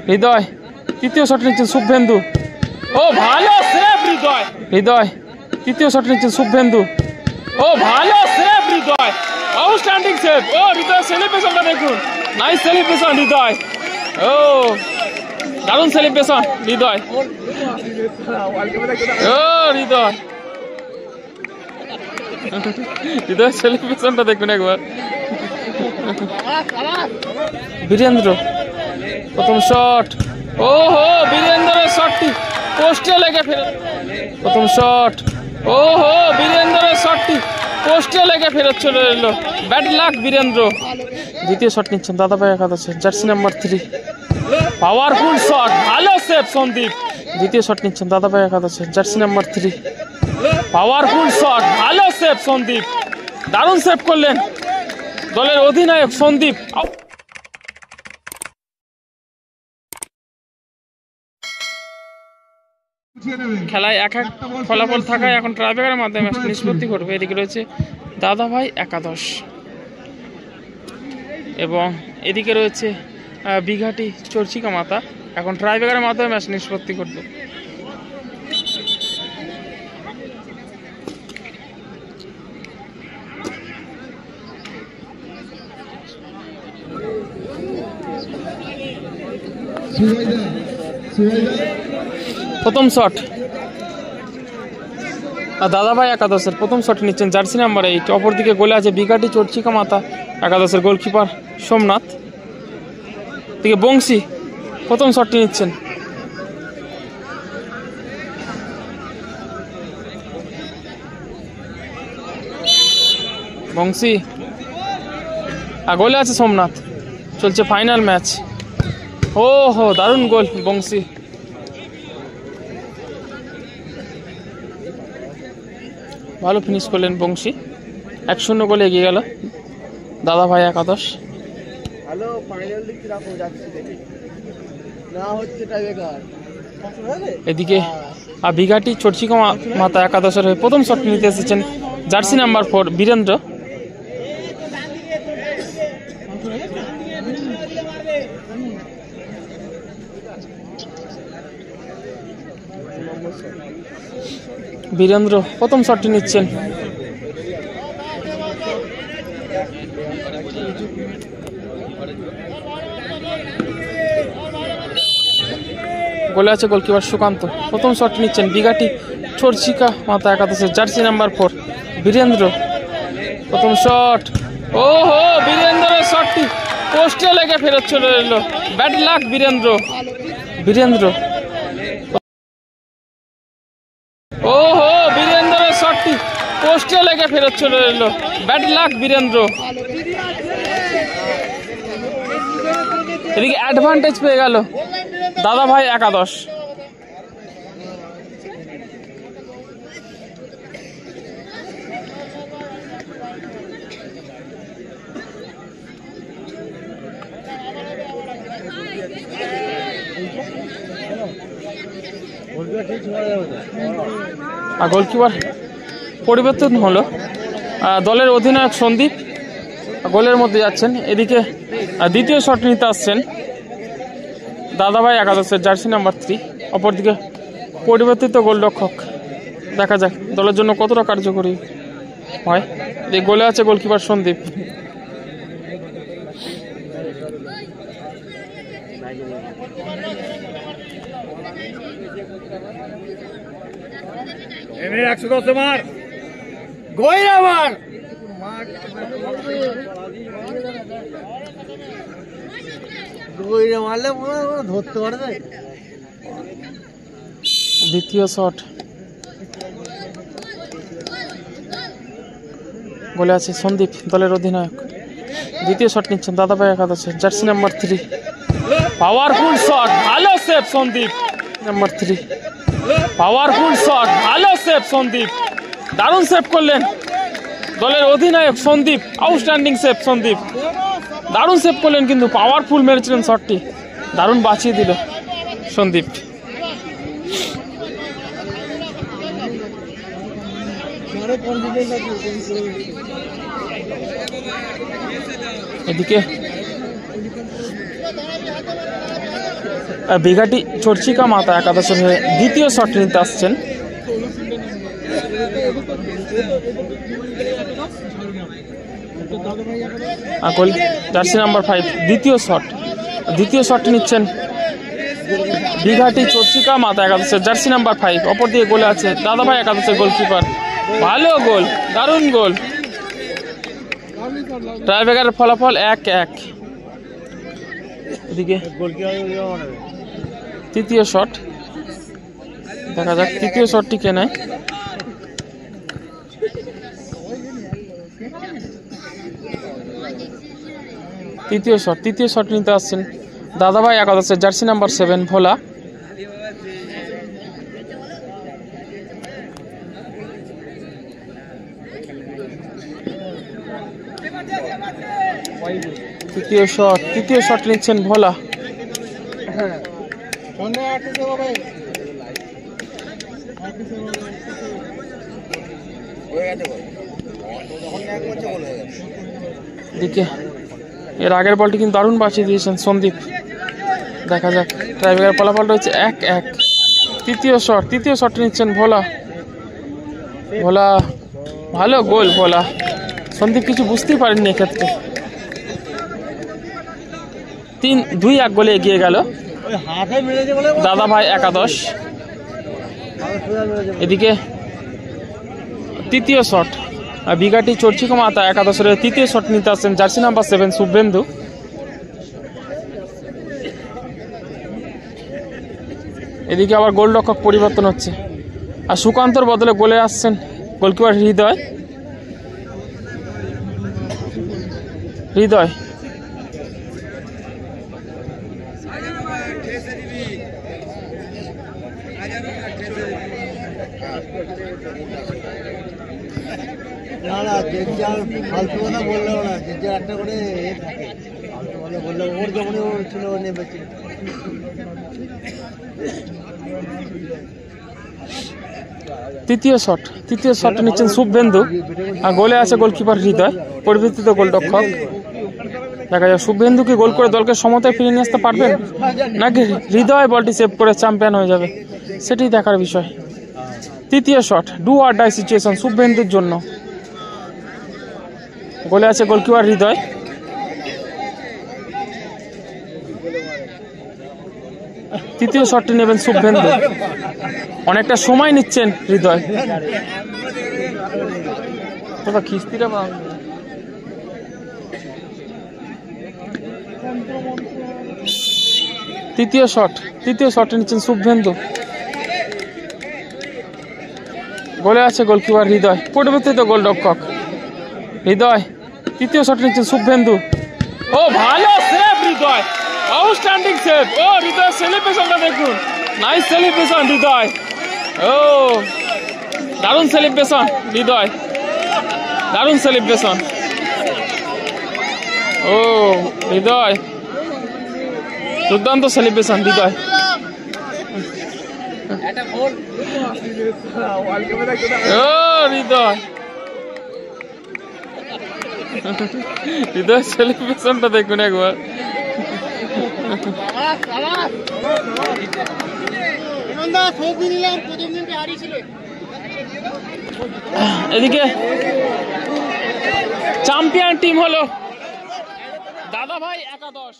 হৃদয় তৃতীয় শট নিচ্ছেন শুভেন্দু। ও ভালো সেভ হৃদয়। হৃদয় তৃতীয় শট নিচ্ছেন শুভেন্দু। ও ভালো সেভ হৃদয়, আউটস্ট্যান্ডিং সেভ। ও হৃদয় সেলিব্রেশনটা দেখুন, নাইস সেলিব্রেশন হৃদয়। ও দারুণ সেলিব্রেশন হৃদয়। ও হৃদয় হৃদয় সেলিব্রেশনটা দেখুন একবার। বীরেন্দ্র প্রথম শট। ও হো বীরেন্দ্রের শটটি পোস্টে লেগে ফেরত। প্রথম শট। ও হো বীরেন্দ্রের শটটি পোস্টে লেগে ফেরত চলে এলো। Bad luck Birendra. দ্বিতীয় শট নিচ্ছেন দাদাভাই একাদশে, জার্সি নাম্বার 3। পাওয়ারফুল শট, ভালো সেভ সন্দীপ। দ্বিতীয় শট নিচ্ছেন দাদাভাই একাদশে, জার্সি নাম্বার 3। পাওয়ারফুল শট, ভালো সেভ সন্দীপ, দারুণ সেভ করলেন দলের অধিনায়ক সন্দীপ। খেলায় এক এক ফলাফল থাকায় এখন ট্রাইব্রেকারের মাধ্যমে নিষ্পত্তি করবে। এদিকে রয়েছে দাদাভাই একাদশ এবং এদিকে রয়েছে বিঘাটি চর্চিকা মাতা। এখন ট্রাইব্রেকারের মাধ্যমে ম্যাচ নিষ্পত্তি করবে। প্রথম শট দাদাভাই একাদশের, প্রথম শট নিচ্ছেন জার্সি নাম্বার 8। অপরদিকে গোলে আছে বিঘাটি চর্চিকা মাতা একাদশের গোলকিপার সোমনাথ। দিকে বংশী প্রথম শটটি নিচ্ছেন। বংশী আর গোলে আছে সোমনাথ। চলছে ফাইনাল ম্যাচ। ও হো দারুণ গোল বংশী। ভালো ফিনিশ করলেন বংশী। 1-0 গোলে এগিয়ে গেল দাদাভাই একাদশ। এদিকে বিঘাটি চর্চিকা মাতা একাদশের হয়ে প্রথম শট নিতে এসেছেন জার্সি নাম্বার 4 বীরেন্দ্র। বীরেন্দ্র প্রথম শটটি নিচ্ছেন। গোলে আছে গোলকিপার সুকান্ত। প্রথম শট নিচ্ছেন বিঘাটি চর্চিকা মাতা একাদশের জার্সি নাম্বার 4 বীরেন্দ্র। প্রথম শট। ও হো বীরেন্দ্রের শটটি পোস্টে লেগে ফেরত চলে এলো। Bad luck Birendra. বীরেন্দ্র ও হো বীরেন্দ্রের শটটি পোস্টে লেগে ফেরত চলে এলো। Bad luck Birendra. এদিকে অ্যাডভান্টেজ পেয়ে গেল দাদাভাই একাদশ। গোলকিপার পরিবর্তন হলো। দলের অধিনায়ক সন্দীপ গোলের মধ্যে যাচ্ছেন। এদিকে দ্বিতীয় শট নিতে আসছেন দাদাভাই একাদশের জার্সি নাম্বার 3। অপরদিকে পরিবর্তিত গোলরক্ষক, দেখা যাক দলের জন্য কতটা কার্যকরী হয়। এই গোলে আছে গোলকিপার সন্দীপ। দ্বিতীয় শট। গোলে আছে সন্দীপ দলের অধিনায়ক। দ্বিতীয় শট নিচ্ছেন দাদাভাই একাদশে, জার্সি নাম্বার 3। পাওয়ারফুল শট, ভালো save Sandip number 3। Powerful shot, ভালো সেভ সন্দীপ, দারুণ সেভ করলেন দলের অধিনায়ক সন্দীপ। আউটস্ট্যান্ডিং সেভ সন্দীপ, দারুণ সেভ করলেন, কিন্তু পাওয়ারফুল মেরেছিলেন শটটি, দারুণ বাঁচিয়ে দিল সন্দীপ। এদিকে বিঘাটি চর্চিকা মাতা একাদশের হয়ে দ্বিতীয় শট নিতে আসছেন। জার্সি নাম্বার 5 দ্বিতীয় শট নিচ্ছেন বিঘাটি চর্চিকা মাতা একাদশের জার্সি নাম্বার 5। অপর দিয়ে গোলে আছে দাদাভাই একাদশের গোলকিপার। ভালো গোল, দারুণ গোল। টাইব্রেকারের ফলাফল 1-1। এদিকে তৃতীয় শট, দেখা যাক তৃতীয় শটটি কে নেয়। তৃতীয় শট নিতে আসছেন দাদাভাই একাদশের জার্সি নাম্বার 7 ভোলা। তৃতীয় শট নিচ্ছেন ভোলা। দিকে এর আগের বলটি কিন্তু দারুণ বাঁচিয়ে দিয়েছেন সন্দীপ। দেখা যাক ট্রাইব্রেকার ফলাফলটা হচ্ছে 1-1। তৃতীয় শট নিচ্ছেন ভোলা। ভালো গোল ভোলা। সন্দীপ কিছু বুঝতেই পারেননি এক্ষেত্রে। 3-2 গোলে এগিয়ে গেল দাদাভাই একাদশ। এদিকে তৃতীয় শট, বিঘাটি চর্চিকা মাতা একাদশের তৃতীয় শট নিতে আসছেন জার্সি নাম্বার 7 শুভেন্দু। এদিকে আবার গোলরক্ষক পরিবর্তন হচ্ছে, আর সুকান্তর বদলে গোলে আসছেন গোলকিপার হৃদয়। ফালতু কথা বললেও না, যে একটা করে বললে ওর যেমন ছিল নেমেছে। তৃতীয় শট নিচ্ছেন শুভেন্দু, আর গোলে আছে গোলকিপার হৃদয়, পরিবর্তিত গোলরক্ষক। দেখা যায় শুভেন্দু কি গোল করে দলকে সমতায় ফিরিয়ে নিয়ে আসতে পারবেন, নাকি হৃদয় বলটি সেভ করে চ্যাম্পিয়ন হয়ে যাবে, সেটি দেখার বিষয়। তৃতীয় shot, do or die situation শুভেন্দুর জন্য। গোলে আছে গোলকিপার হৃদয়। তৃতীয় শটটি নেবেন শুভেন্দু, অনেকটা সময় নিচ্ছেন হৃদয়। তৃতীয় শটটি নিচ্ছেন শুভেন্দু, গোলে আছে গোলকিপার হৃদয়, পরিবর্তিত গোলরক্ষক হৃদয়। তৃতীয় শট নিচ্ছেন শুভেন্দু। ও ভালো সেভ হৃদয়, আউটস্ট্যান্ডিং সেভ। ও হৃদয় সেলিব্রেশনটা দেখুন, নাইস সেলিব্রেশন হৃদয়। ও দারুণ সেলিব্রেশন হৃদয়, দারুণ সেলিব্রেশন। ও হৃদয় দুর্দান্ত সেলিব্রেশন হৃদয়। ও হৃদয় সেলিব্রেশনটা দেখুন একবার। এদিকে চ্যাম্পিয়ন টিম হলো দাদাভাই একাদশ।